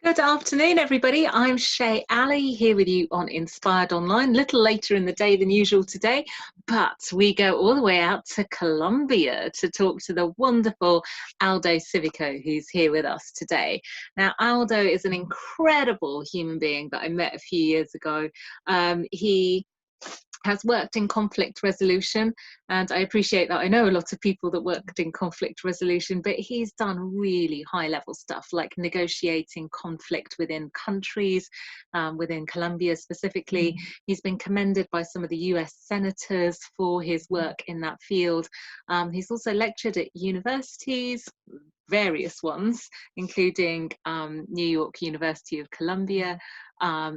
Good afternoon, everybody. I'm Shay Ali here with you on Inspired Online, a little later in the day than usual today, but we go all the way out to Colombia to talk to the wonderful Aldo Civico, who's here with us today. Now, Aldo is an incredible human being that I met a few years ago. He has worked in conflict resolution, and I appreciate that. I know a lot of people that worked in conflict resolution, but he's done really high level stuff like negotiating conflict within countries, within Colombia specifically. He's been commended by some of the US senators for his work in that field. He's also lectured at universities, various ones, including New York University of Columbia.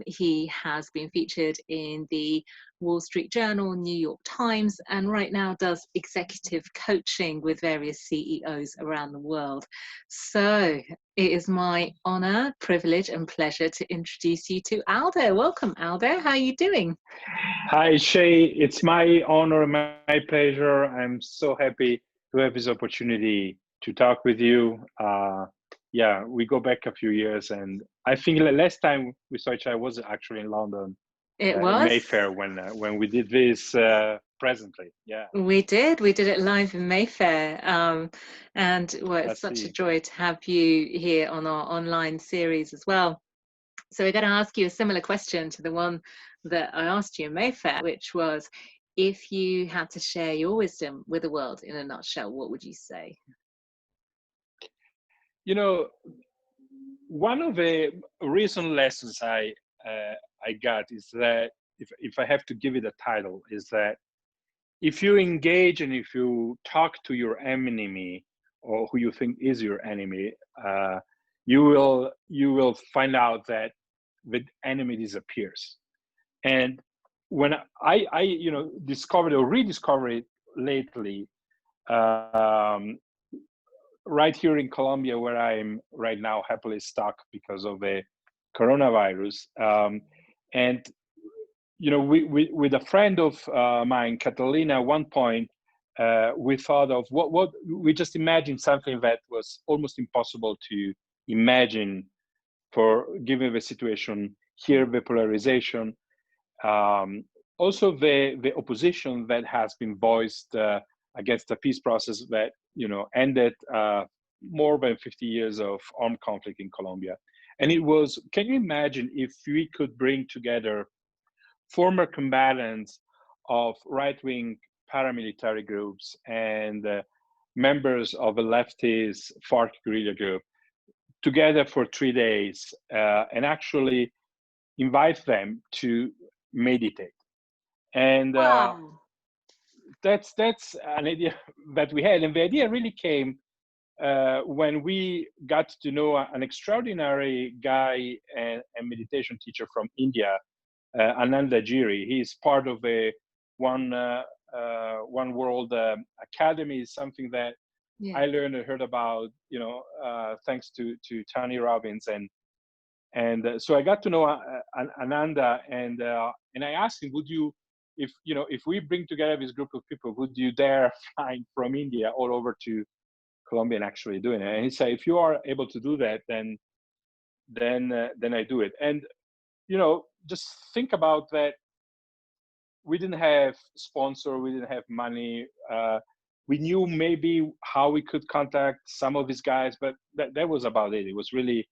He has been featured in the Wall Street Journal, New York Times, and right now does executive coaching with various CEOs around the world. So it is my honor, privilege, and pleasure to introduce you to Aldo. Welcome, Aldo. How are you doing? Hi, Shay. It's my honor, my pleasure. I'm so happy to have this opportunity to talk with you. Yeah, we go back a few years, and I think the last time we saw each other was actually in London. It was Mayfair when we did this presently. Yeah, we did it live in Mayfair, and well, it's such a joy to have you here on our online series as well. So we're going to ask you a similar question to the one that I asked you in Mayfair, which was, if you had to share your wisdom with the world in a nutshell, what would you say? You know, one of the recent lessons I got is that if I have to give it a title, is that if you engage and if you talk to your enemy or who you think is your enemy, you will find out that the enemy disappears. And when I discovered or rediscovered it lately, right here in Colombia, where I'm right now happily stuck because of the coronavirus. And, we with a friend of mine, Catalina, at one point, we thought of what we just imagined something that was almost impossible to imagine for given the situation here, the polarization. Also the opposition that has been voiced against the peace process that ended more than 50 years of armed conflict in Colombia. And it was, can you imagine if we could bring together former combatants of right-wing paramilitary groups and members of a leftist FARC guerrilla group together for 3 days and actually invite them to meditate. And Wow. that's an idea that we had. And the idea really came when we got to know an extraordinary guy and meditation teacher from India, Ananda Giri. He's part of a One World Academy, is something that I learned and heard about, thanks to Tony Robbins. And so I got to know Ananda, and I asked him, would you, if we bring together this group of people, would you dare fly from India all over to Colombia and actually doing it? And he said, if you are able to do that, then I do it. And just think about that. We didn't have sponsor, we didn't have money. We knew maybe how we could contact some of these guys, but that was about it. It was really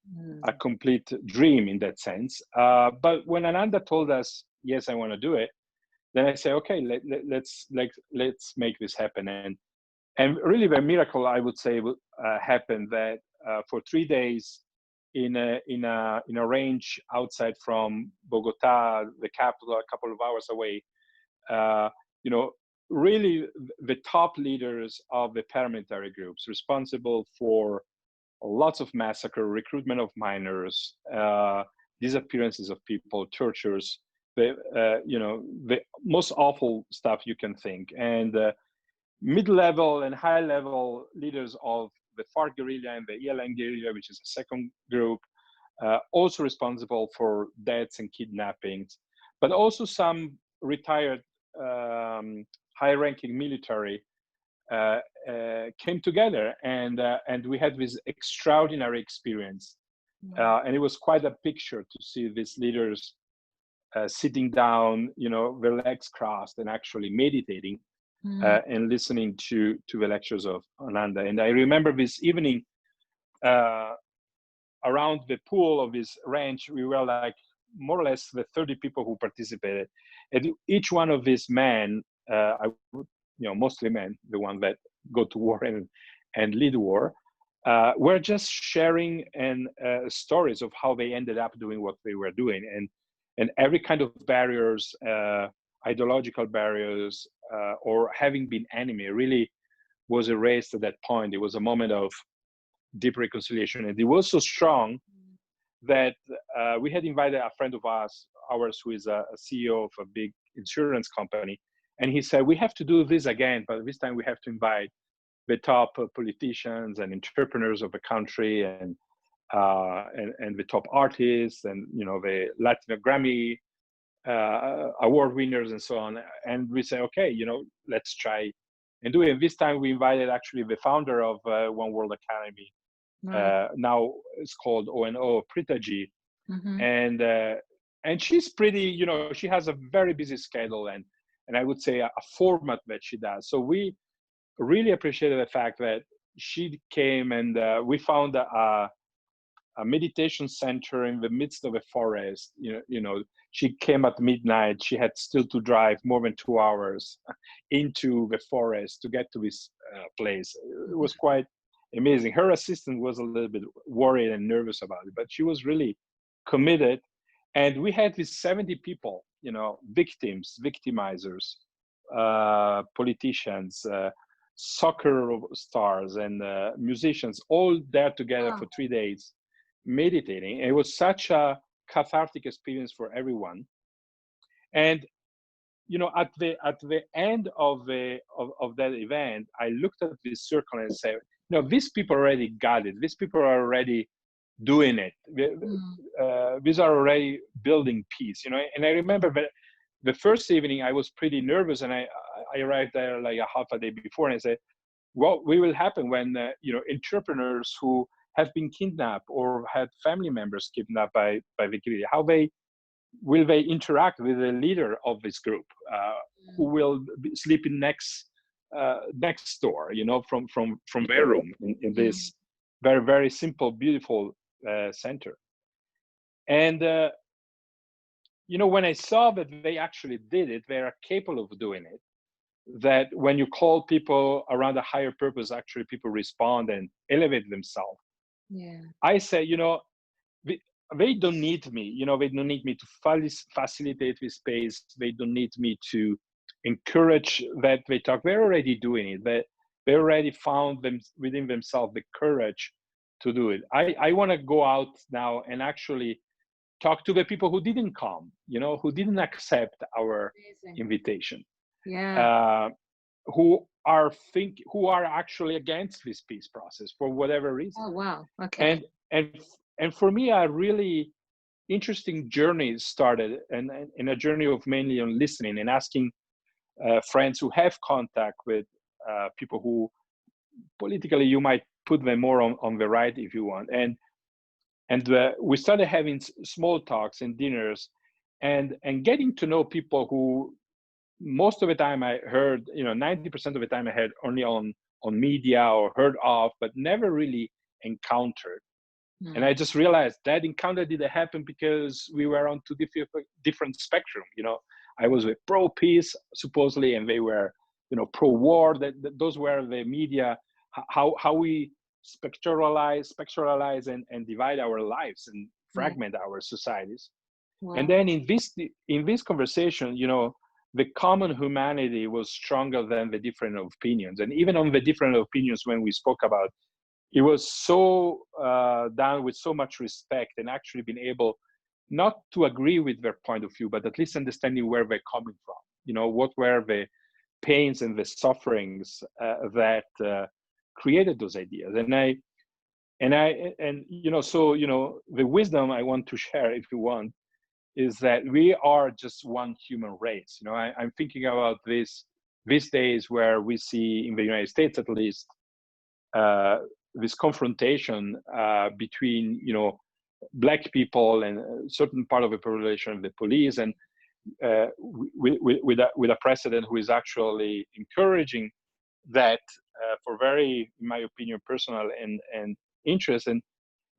a complete dream in that sense. But when Ananda told us, yes, I want to do it, then I said, okay, let's make this happen. And really the miracle, I would say, happened that for 3 days in a range outside from Bogota, the capital, a couple of hours away, really the top leaders of the paramilitary groups responsible for lots of massacre, recruitment of minors, disappearances of people, tortures, the most awful stuff you can think. And mid-level and high-level leaders of the FARC guerrilla and the ELN guerrilla, which is a second group, also responsible for deaths and kidnappings, but also some retired high-ranking military came together, and we had this extraordinary experience And it was quite a picture to see these leaders sitting down, their legs crossed and actually meditating and listening to the lectures of Ananda. And I remember this evening around the pool of this ranch, we were like more or less the 30 people who participated. And each one of these men, mostly men, the one that go to war and lead war, were just sharing and stories of how they ended up doing what they were doing, and every kind of barriers, ideological barriers, or having been enemy really was erased at that point. It was a moment of deep reconciliation, and it was so strong that we had invited a friend of ours who is a CEO of a big insurance company, and he said, we have to do this again, but this time we have to invite the top politicians and entrepreneurs of the country, and the top artists, and the Latin Grammy award winners and so on. And we say, okay, let's try and do it. And this time we invited actually the founder of One World Academy. Right. Now it's called ONO, Pritaji. And she's pretty, she has a very busy schedule, and I would say a format that she does. So we really appreciated the fact that she came, and we found a meditation center in the midst of a forest. She came at midnight. She had still to drive more than 2 hours into the forest to get to this place. It was quite amazing. Her assistant was a little bit worried and nervous about it, but she was really committed. And we had these 70 people, victims, victimizers, politicians, soccer stars, and musicians, all there together for 3 days meditating. And it was such a cathartic experience for everyone. And at the end of that event, I looked at this circle and said, these people already got it. These people are already doing it. These are already building peace. And I remember that the first evening I was pretty nervous, and I arrived there like a half a day before, and I said, what will happen when entrepreneurs who have been kidnapped or had family members kidnapped by the guerrilla, how will they interact with the leader of this group, who will be sleeping next door, from their room in this very, very simple, beautiful center. And when I saw that they actually did it, they are capable of doing it. That when you call people around a higher purpose, actually people respond and elevate themselves. Yeah. I say, they don't need me. They don't need me to facilitate this space. They don't need me to encourage that they talk. They're already doing it. They already found them within themselves the courage to do it. I want to go out now and actually talk to the people who didn't come, who didn't accept our invitation. Yeah. Who are actually against this peace process for whatever reason. Oh wow. Okay. And for me, a really interesting journey started, and in a journey of mainly on listening and asking friends who have contact with people who politically you might put them more on the right if you want. And we started having small talks and dinners, and getting to know people who most of the time I heard, 90% of the time I heard only on media or heard of, but never really encountered. And I just realized that encounter didn't happen because we were on two different spectrum. I was with pro-peace supposedly, and they were, pro-war. Those were the media, how we spectralize and divide our lives and fragment our societies. Wow. And then in this conversation, the common humanity was stronger than the different opinions. And even on the different opinions, when we spoke about, it was so done with so much respect, and actually being able not to agree with their point of view, but at least understanding where they're coming from. What were the pains and the sufferings that created those ideas. So the wisdom I want to share, if you want, is that we are just one human race. I'm thinking about these days where we see, in the United States at least, this confrontation between Black people and a certain part of the population of the police, and with a president who is actually encouraging that for very, in my opinion, personal and interest. And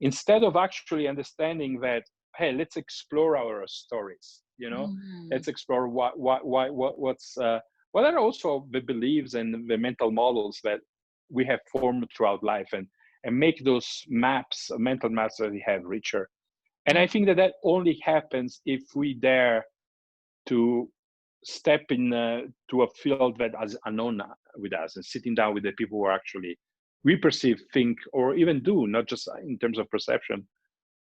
instead of actually understanding that, hey, let's explore our stories, let's explore what are also the beliefs and the mental models that we have formed throughout life, and make those maps, mental maps that we have, richer. And I think that only happens if we dare to step in to a field that is unknown with us, and sitting down with the people who are actually we perceive, think, or even do, not just in terms of perception,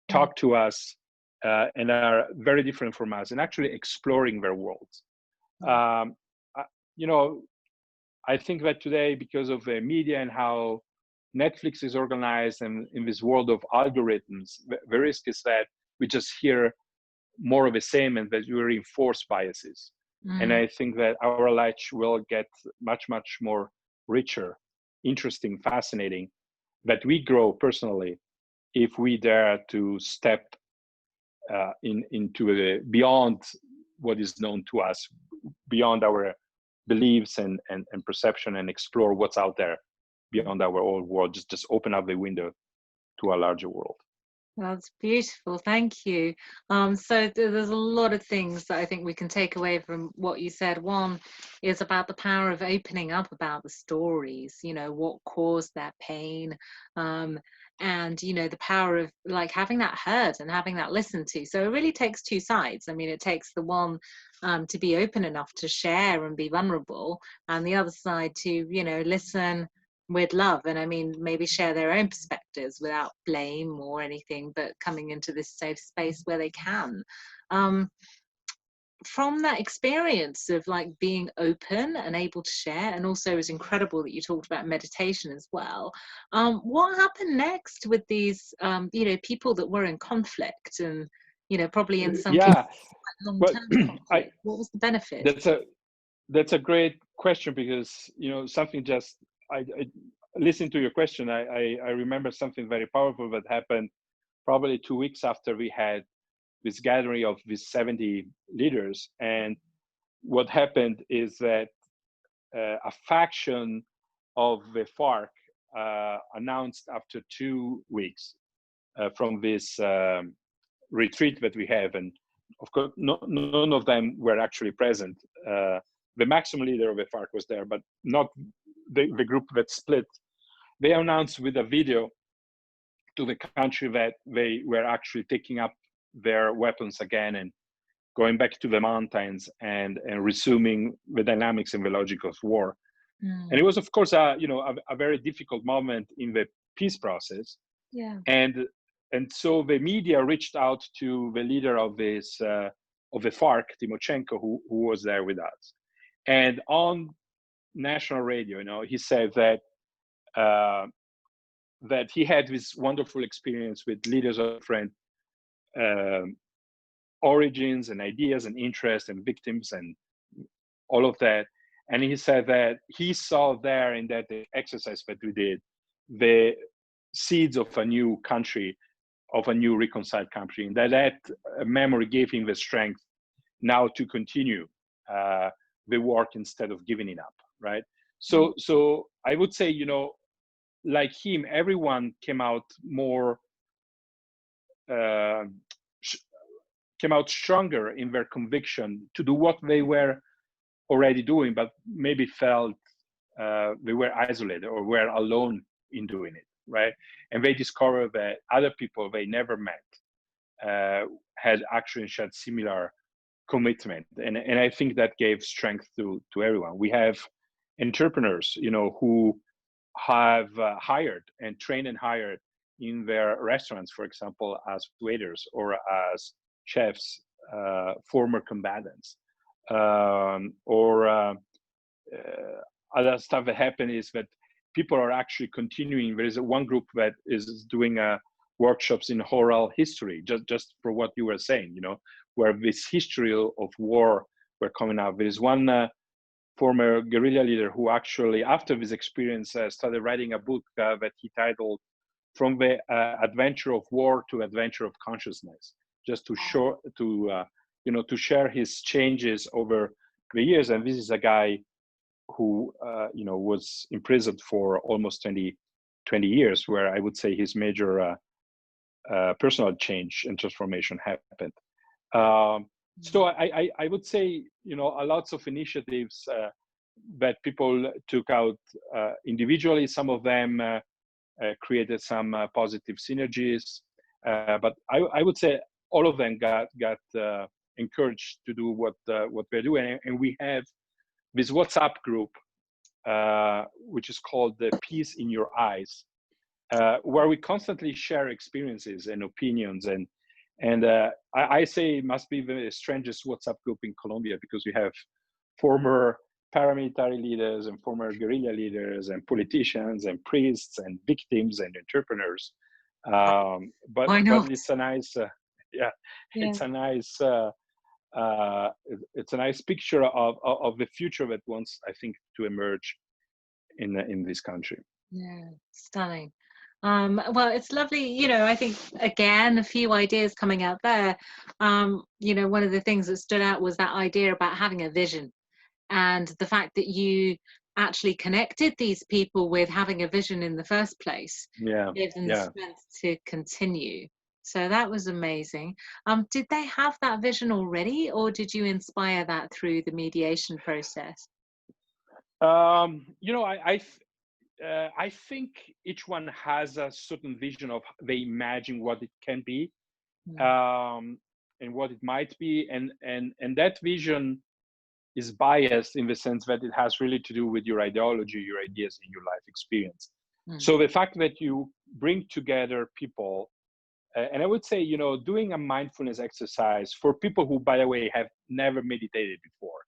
talk to us and are very different from us, and actually exploring their worlds. I think that today, because of the media and how Netflix is organized, and in this world of algorithms, the risk is that we just hear more of the same, and that we reinforce biases. And I think that our life will get much, much more richer, interesting, fascinating, that we grow personally if we dare to step into the beyond what is known to us, beyond our beliefs and perception, and explore what's out there beyond our own world. Just open up the window to a larger world. That's beautiful. Thank you. So there's a lot of things that I think we can take away from what you said. One is about the power of opening up about the stories, what caused that pain, and, the power of like having that heard and having that listened to. So it really takes two sides. I mean, it takes the one to be open enough to share and be vulnerable, and the other side to, listen with love, and I mean maybe share their own perspectives without blame or anything, but coming into this safe space where they can. From that experience of like being open and able to share, and also it's incredible that you talked about meditation as well. What happened next with these people that were in conflict, and probably in some cases long-term conflict? What was the benefit? That's a great question, because something just I listening to your question, I remember something very powerful that happened probably 2 weeks after we had this gathering of these 70 leaders. And what happened is that a faction of the FARC announced after 2 weeks from this retreat that we have, and of course none of them were actually present. The maximum leader of the FARC was there, but not the group that split. They announced with a video to the country that they were actually taking up their weapons again, and going back to the mountains, and resuming the dynamics and the logic of war. And it was, of course, a very difficult moment in the peace process. And so the media reached out to the leader of this of the FARC, Timoshenko, who was there with us. And on national radio, he said that that he had this wonderful experience with leaders of different origins and ideas and interests and victims and all of that. And he said that he saw there in that exercise that we did the seeds of a new country, of a new reconciled country, and that memory gave him the strength now to continue the work instead of giving it up, right? So I would say, like him, everyone came out more, came out stronger in their conviction to do what they were already doing, but maybe felt they were isolated or were alone in doing it, right? And they discovered that other people they never met had actually shared similar commitment. And I think that gave strength to everyone. We have entrepreneurs, who have hired and trained and hired in their restaurants, for example, as waiters or as chefs, former combatants. Or other stuff that happened is that people are actually continuing. There is one group that is doing workshops in oral history, just for what you were saying, where this history of war were coming out. There is one former guerrilla leader who actually, after this experience, started writing a book that he titled from the adventure of war to adventure of consciousness, just to show to share his changes over the years. And this is a guy who was imprisoned for almost 20 years, where I would say his major personal change and transformation happened. So I would say, lots of initiatives that people took out individually. Some of them created some positive synergies, but I would say all of them got encouraged to do what we're doing. And we have this WhatsApp group, which is called the Peace in Your Eyes, where we constantly share experiences and opinions. And I say it must be the strangest WhatsApp group in Colombia, because we have former paramilitary leaders and former guerrilla leaders and politicians and priests and victims and entrepreneurs. But it's a nice, it's a nice, it's a nice picture of the future that wants, I think, to emerge in this country. Yeah, stunning. Well, it's lovely, I think, again, a few ideas coming out there. One of the things that stood out was that idea about having a vision, and the fact that you actually connected these people with having a vision in the first place. Gave them the strength to continue. So that was amazing. Did they have that vision already, or did you inspire that through the mediation process? I think each one has a certain vision of they imagine what it can be, and what it might be, and that vision is biased in the sense that it has really to do with your ideology, your ideas, and your life experience. So the fact that you bring together people, and I would say, doing a mindfulness exercise for people who, by the way, have never meditated before.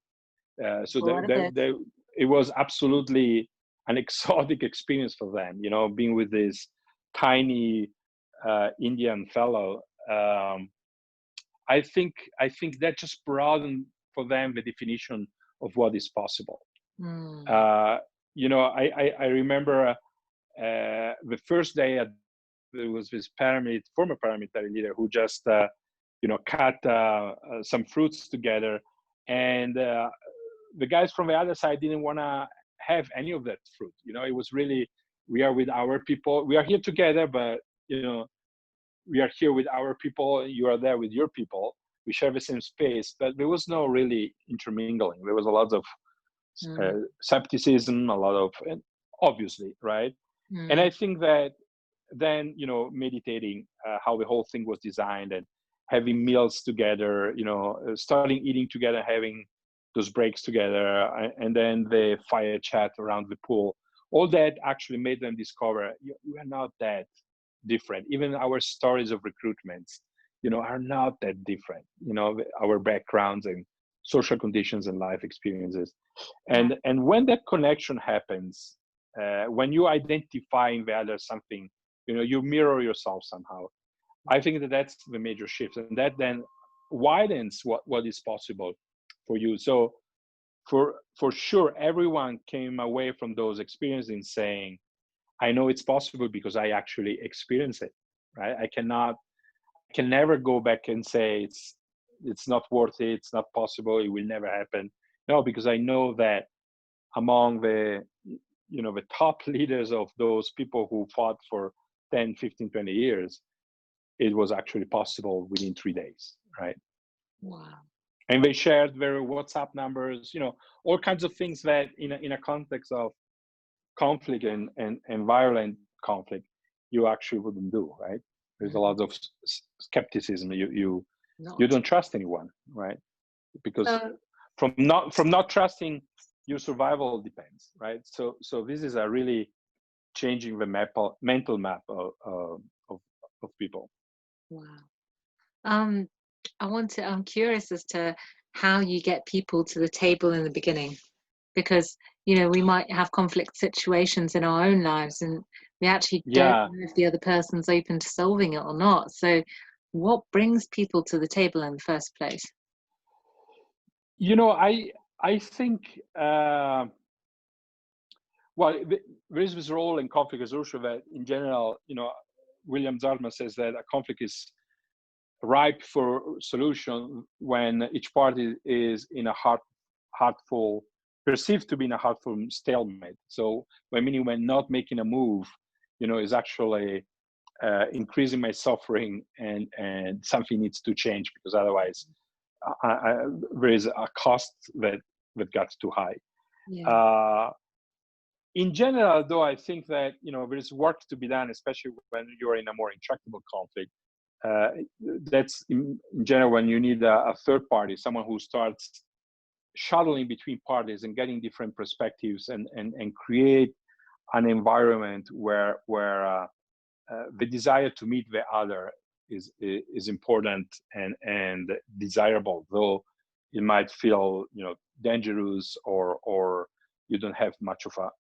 It was absolutely an exotic experience for them, being with this tiny Indian fellow. I think that just broadened for them the definition of what is possible. I remember the first day there was this former paramilitary leader who just cut some fruits together, and the guys from the other side didn't want to have any of that fruit. It was really, we are with our people, we are here together, but we are here with our people, you are there with your people, we share the same space, but there was no really intermingling. There was a lot of skepticism, a lot of, obviously, right? And I think that then, meditating how the whole thing was designed, and having meals together, starting eating together, having those breaks together, and then the fire chat around the pool, all that actually made them discover we are not that different. Even our stories of recruitments, are not that different, our backgrounds and social conditions and life experiences. And when that connection happens, when you identify in the other something, you mirror yourself somehow. I think that that's the major shift, and that then widens what is possible for you. So for sure, everyone came away from those experiences saying, I know it's possible because I actually experience it, right? I can never go back and say it's not worth it, it's not possible, it will never happen. No, because I know that among the the top leaders of those people who fought for 10, 15, 20 years, it was actually possible within 3 days, right? Wow. And they shared their WhatsApp numbers, all kinds of things that in a context of conflict and violent conflict, you actually wouldn't do, right? There's a lot of skepticism. You don't trust anyone, right? Because from not trusting, your survival depends, right? So this is a really changing the mental map of people. Wow. I'm curious as to how you get people to the table in the beginning, because we might have conflict situations in our own lives, and we actually don't know if the other person's open to solving it or not. So what brings people to the table in the first place? I think well, there is this role in conflict resolution that in general, William Dartmouth says that a conflict is ripe for solution when each party is in a heartful, perceived to be in a heartful stalemate. So meaning when not making a move, is actually increasing my suffering, and something needs to change, because otherwise there is a cost that got too high. Yeah. In general, though, I think that there is work to be done, especially when you're in a more intractable conflict. That's in general when you need a third party, someone who starts shuttling between parties and getting different perspectives, and create an environment where the desire to meet the other is important and desirable, though it might feel dangerous, or you don't have much of a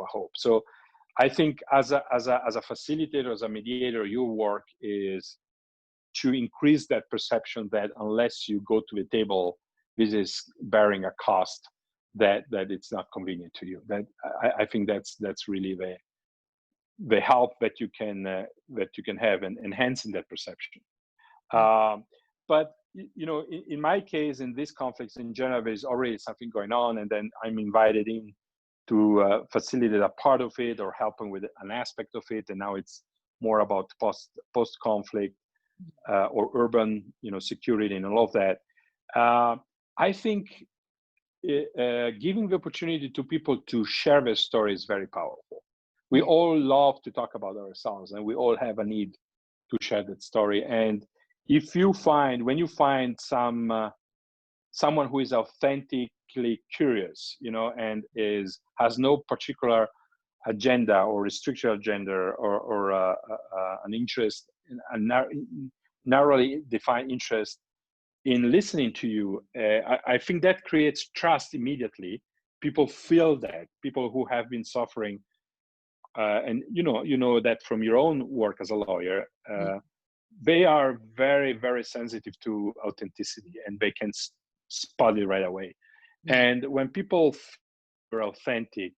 hope. So I think as a facilitator, as a mediator, your work is to increase that perception that unless you go to the table, this is bearing a cost that it's not convenient to you. That I think that's really the help that you can have in enhancing that perception. But in my case, in these conflicts in general, there's already something going on, and then I'm invited in to facilitate a part of it or helping with an aspect of it, and now it's more about post conflict or urban security and all of that. I think giving the opportunity to people to share their story is very powerful. We all love to talk about ourselves, and we all have a need to share that story. And if you find, when you find someone who is authentically curious, and has no particular agenda or restricted agenda or an interest, a narrowly defined interest in listening to you, I think that creates trust immediately. People feel that, people who have been suffering, and you know that from your own work as a lawyer, they are very, very sensitive to authenticity, and they can spot it right away. And when people are authentic,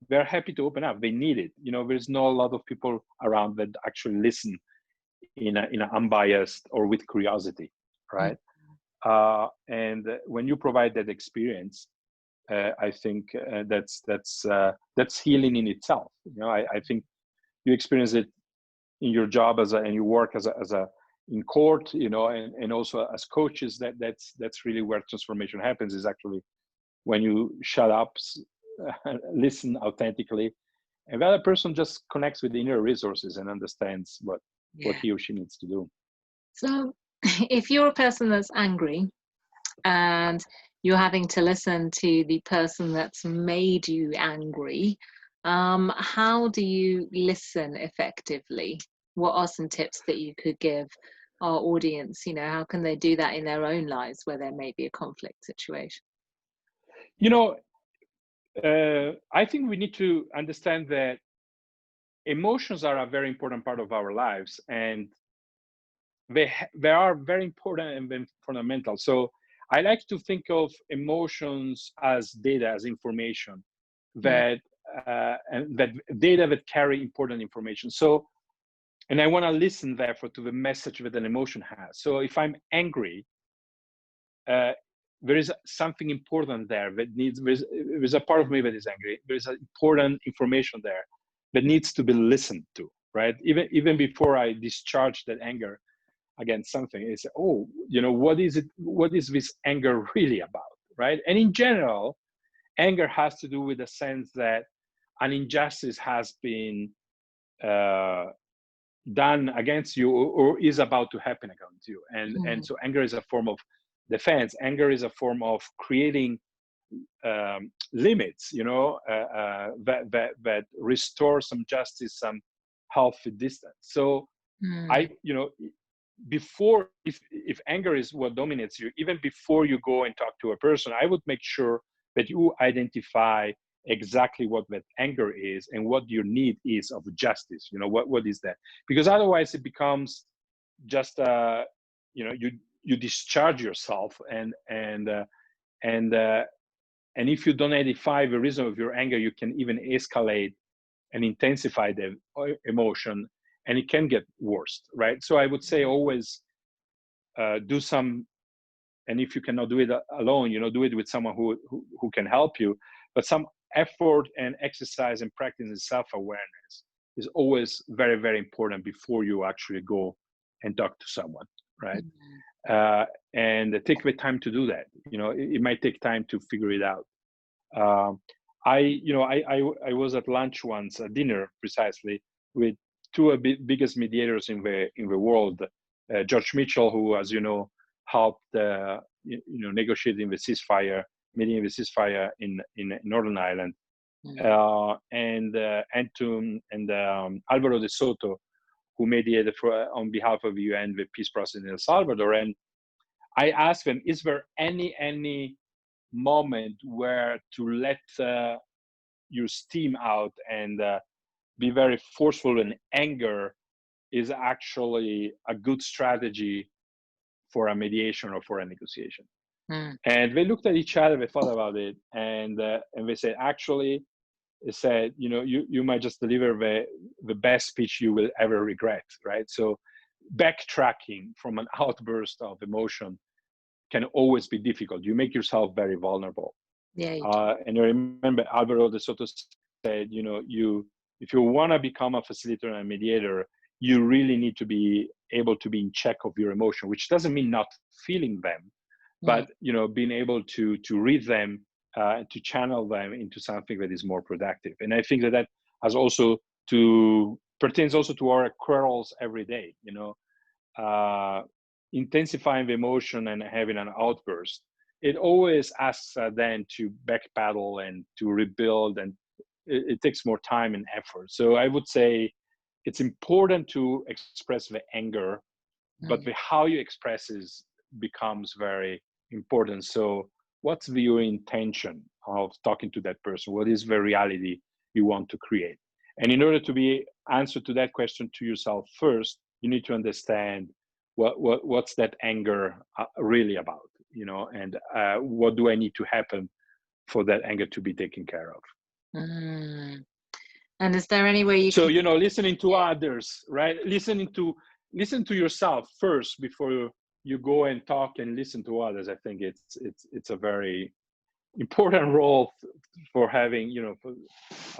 they're happy to open up. They need it. There's not a lot of people around that actually listen in an unbiased or with curiosity, right? And when you provide that experience, I think that's healing in itself. I think you experience it in your job and you work as a in court, and also as coaches. That's really where transformation happens. Is actually when you shut up, listen authentically, and the other person just connects with the inner resources and understands what he or she needs to do. So, if you're a person that's angry, and you're having to listen to the person that's made you angry, how do you listen effectively? What are some tips that you could give our audience? How can they do that in their own lives where there may be a conflict situation? I think we need to understand that emotions are a very important part of our lives, and they are very important and fundamental. So I like to think of emotions as data, as information and that data that carry important information. So, and I want to listen therefore to the message that an emotion has. So if I'm angry, there is something important there that there's a part of me that is angry. There's important information there that needs to be listened to, right? Even before I discharge that anger against something, it's, what is it? What is this anger really about, right? And in general, anger has to do with the sense that an injustice has been done against you, or is about to happen against you, and so anger is a form of defense. Anger is a form of creating limits, that restore some justice, some healthy distance. So before, if anger is what dominates you, even before you go and talk to a person, I would make sure that you identify exactly what that anger is and what your need is of justice. What is that? Because otherwise it becomes just you discharge yourself, and if you don't identify the reason of your anger, you can even escalate and intensify the emotion, and it can get worse, right? So I would say always do some, and if you cannot do it alone, do it with someone who can help you. But some effort and exercise and practice and self-awareness is always very, very important before you actually go and talk to someone, right? And take the time to do that. It might take time to figure it out. I was at lunch once, a dinner precisely, with two of the biggest mediators in the world, George Mitchell, who, as you know, helped negotiating the ceasefire, meeting the ceasefire in Northern Ireland, and Anton and Alvaro de Soto, who mediated on behalf of the UN the peace process in El Salvador. And I asked them, is there any moment where to let your steam out and be very forceful, and anger is actually a good strategy for a mediation or for a negotiation? And they looked at each other, they thought about it, and they said, actually, they said, you might just deliver the best speech you will ever regret, right? So backtracking from an outburst of emotion can always be difficult. You make yourself very vulnerable. And I remember Alvaro de Soto said, if you want to become a facilitator and a mediator, you really need to be able to be in check of your emotion, which doesn't mean not feeling them, but being able to read them and to channel them into something that is more productive. And I think that has also pertains also to our quarrels every day. Intensifying the emotion and having an outburst, it always asks then to backpedal and to rebuild, and it takes more time and effort. So I would say it's important to express the anger, but how you express it becomes very important. So what's your intention of talking to that person? What is the reality you want to create? And in order to be answer to that question to yourself first, you need to understand what's that anger really about, and what do I need to happen for that anger to be taken care of. And is there any way you so listening to others, right? Listen to yourself first before you go and talk and listen to others. I think it's a very important role for having for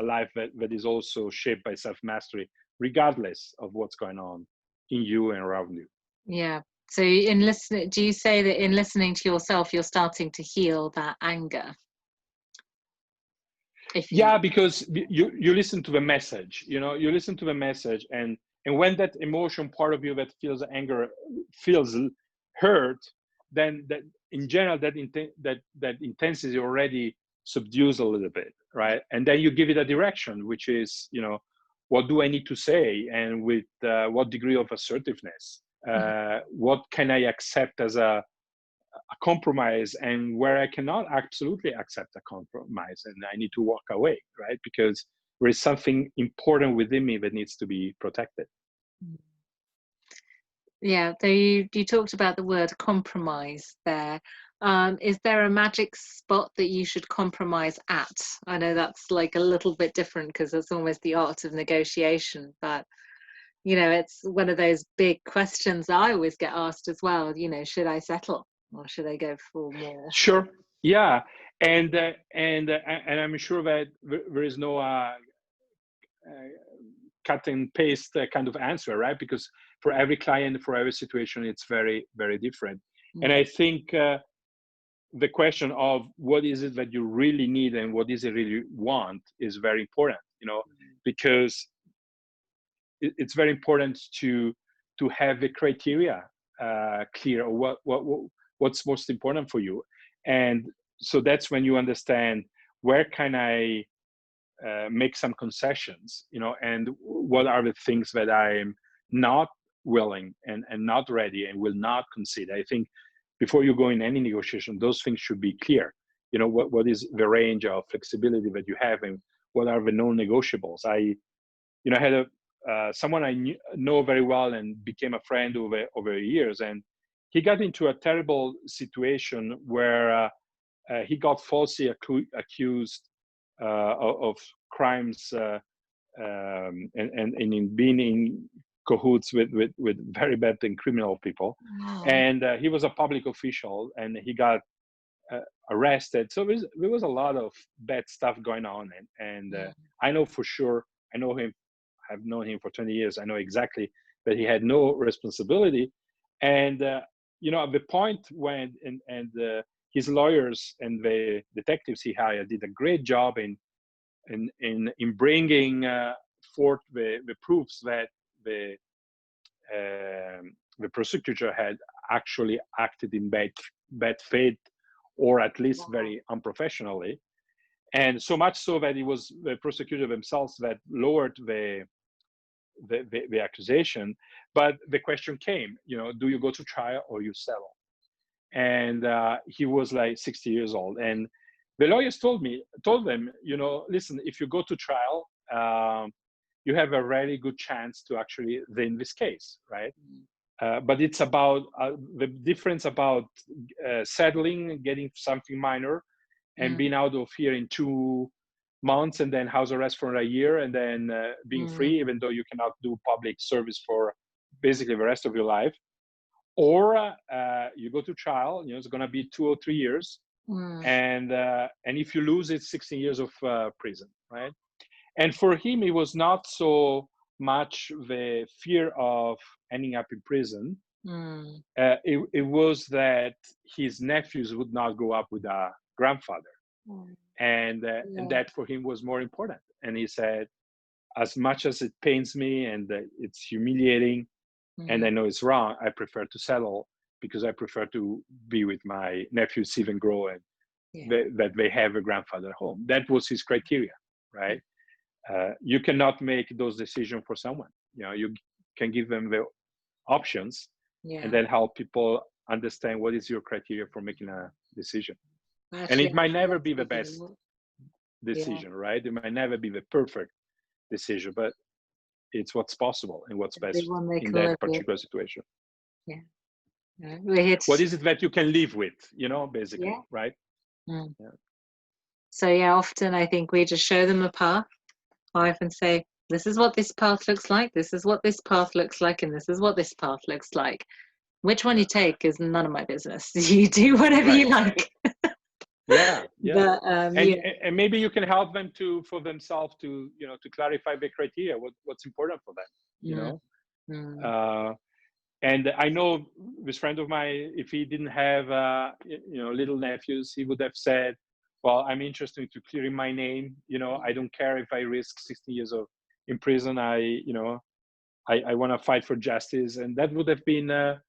a life that is also shaped by self-mastery, regardless of what's going on in you and around you. So do you say that in listening to yourself you're starting to heal that anger? Because you listen to the message, you listen to the message, and when that emotion part of you that feels anger feels hurt, then that in general that intensity already subdues a little bit, right? And then you give it a direction, which is what do I need to say, and with what degree of assertiveness, what can I accept as a compromise, and where I cannot absolutely accept a compromise and I need to walk away, right? Because there is something important within me that needs to be protected. So you talked about the word compromise there. Is there a magic spot that you should compromise at? I know that's like a little bit different because it's almost the art of negotiation, but it's one of those big questions I always get asked as well. Should I settle or should I go for more? Sure. And I'm sure that there is no cut and paste kind of answer, right? Because for every client, for every situation, it's very, very different. And I think the question of what is it that you really need and what is it really want is very important, because it's very important to have the criteria clear, or what's most important for you. And so that's when you understand where can I make some concessions, and what are the things that I'm not willing and not ready and will not consider. I think before you go in any negotiation, those things should be clear. What is the range of flexibility that you have, and what are the non-negotiables. I had someone I know very well and became a friend over years, and he got into a terrible situation where he got falsely accused of crimes, and in being cahoots with very bad and criminal people. Wow. And he was a public official, and he got arrested. So there was a lot of bad stuff going on. And I know for sure, I know him, I've known him for 20 years. I know exactly that he had no responsibility. And, you know, at the point when, his lawyers and the detectives he hired did a great job in bringing forth the proofs that the prosecutor had actually acted in bad faith, or at least very unprofessionally. And so much so that it was the prosecutor themselves that lowered the accusation. But the question came, you know, do you go to trial or you settle? And he was like 60 years old. And the lawyers told them, you know, listen, if you go to trial, you have a really good chance to actually win this case, right? But it's about the difference about settling, getting something minor, and being out of here in 2 months, and then house arrest for a year, and then being free, even though you cannot do public service for basically the rest of your life. Or you go to trial, you know, it's going to be 2 or 3 years, and if you lose, it's 16 years of prison, right? And for him, it was not so much the fear of ending up in prison. It was that his nephews would not grow up with a grandfather, and that for him was more important. And he said, as much as it pains me and it's humiliating, and I know it's wrong, I prefer to settle, because I prefer to be with my nephews, see them grow, and that they have a grandfather at home. That was his criteria, right? You cannot make those decisions for someone. You know, you can give them the options, and then help people understand what is your criteria for making a decision. Actually, and it might never be the best decision, right? It might never be the perfect decision, but it's what's possible and what's best in that particular situation. What is it that you can live with, you know, basically, right? So often I think we just show them a path. I often say, this is what this path looks like, this is what this path looks like, and this is what this path looks like. Which one you take is none of my business. You do whatever you like. But, and maybe you can help them for themselves to, you know, to clarify the criteria, what's important for them, you know. And I know this friend of mine, if he didn't have you know, little nephews, he would have said, well, I'm interested to clearing my name, you know, I don't care if I risk 16 years in prison. I want to fight for justice. And that would have been a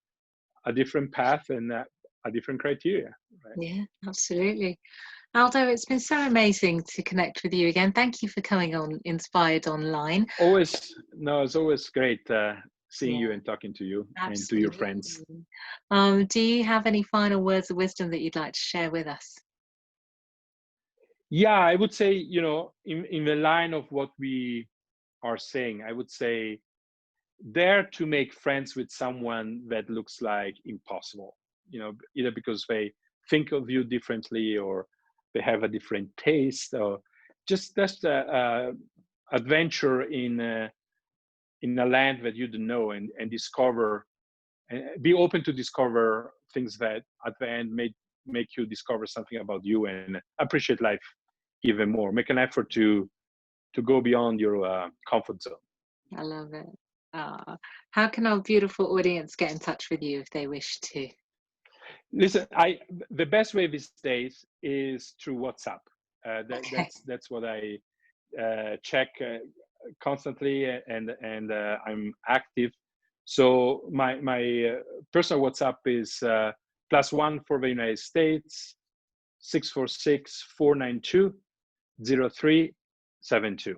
different path and a different criteria, right? Yeah, absolutely. Aldo, it's been so amazing to connect with you again. Thank you for coming on Inspired Online. It's always great seeing you and talking to you. Absolutely. And to your friends. Do you have any final words of wisdom that you'd like to share with us? Yeah, I would say, you know, in the line of what we are saying, I would say, dare to make friends with someone that looks like impossible, you know, either because they think of you differently, or they have a different taste, or just adventure in a land that you don't know, and discover, and be open to discover things that at the end make you discover something about you and appreciate life even more. Make an effort to go beyond your comfort zone. I love it. How can our beautiful audience get in touch with you if they wish to? Listen, the best way these days is through WhatsApp. That's what I check constantly, and I'm active. So my personal WhatsApp is +1 for the United States, 646-492-0372.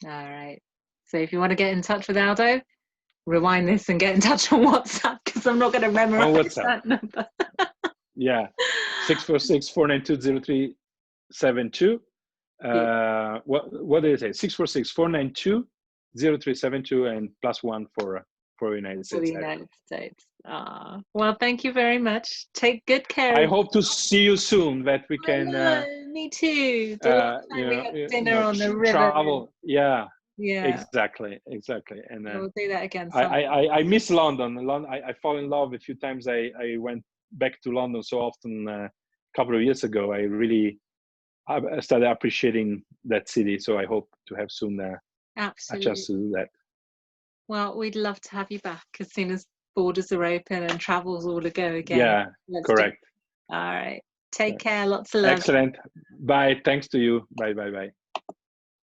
All right. So if you want to get in touch with Aldo, rewind this and get in touch on WhatsApp, because I'm not going to memorize that number. 646-492-0372. What did I say? 646-492-0372 and +1 for the United States. For the United States. Well, thank you very much. Take good care. I hope to see you soon. That we can. Me too. We got dinner on the river. Travel. Yeah. Yeah, exactly. And we'll do that again I, sometime. I miss London. I fall in love a few times. I went back to London so often a couple of years ago. I started appreciating that city. So I hope to have soon a chance Absolutely. to do that. Well, we'd love to have you back as soon as borders are open and travel's all a go again. Yeah, Let's do it. correct. All right. Take care. Lots of love. Excellent. Bye. Thanks to you. Bye.